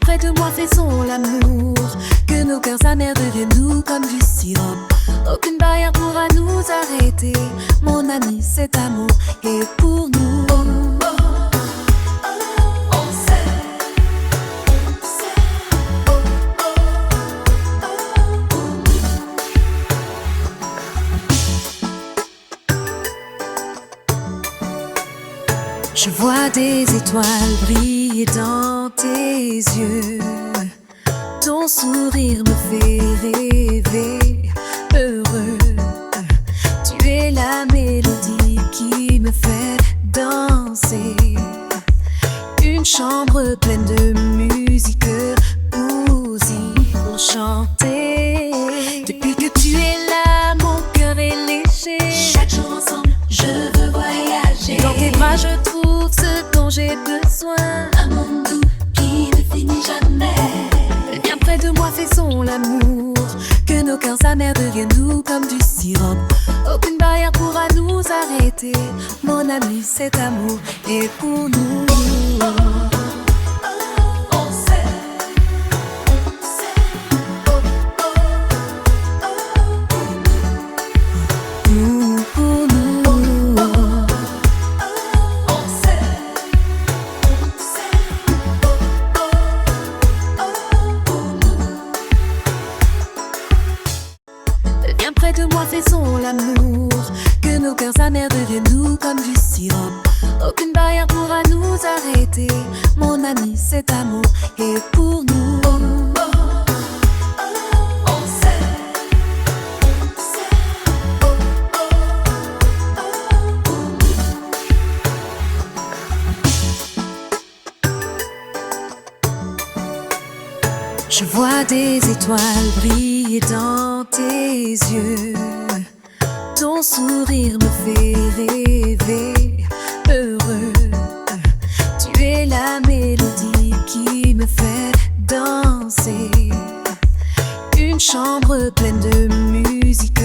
près de moi, faisons l'amour. Que nos cœurs amers deviennent doux comme du sirop. Aucune barrière pourra nous arrêter. Mon ami, cet amour est pour nous. Je vois des étoiles briller dans tes yeux. Ton sourire me fait rêver, heureux. Tu es la mélodie qui me fait danser. Une chambre pleine de musique, cosy pour chanter. Depuis que tu es là, mon cœur est léger. Chaque jour ensemble, je veux voyager. Dans tes bras, je trouve ce dont j'ai besoin. Un monde doux qui ne finit jamais. Viens près de moi, faisons l'amour. Que nos cœurs amers deviennent doux comme du sirop. Aucune barrière pourra nous arrêter. Mon ami, cet amour est pour nous. Viens près de moi, faisons l'amour. Que nos cœurs amers deviennent doux comme du sirop. Aucune barrière pourra nous arrêter. Mon ami, cet amour est pour nous. Je vois des étoiles briller dans tes yeux. Ton sourire me fait rêver, heureux. Tu es la mélodie qui me fait danser. Une chambre pleine de musique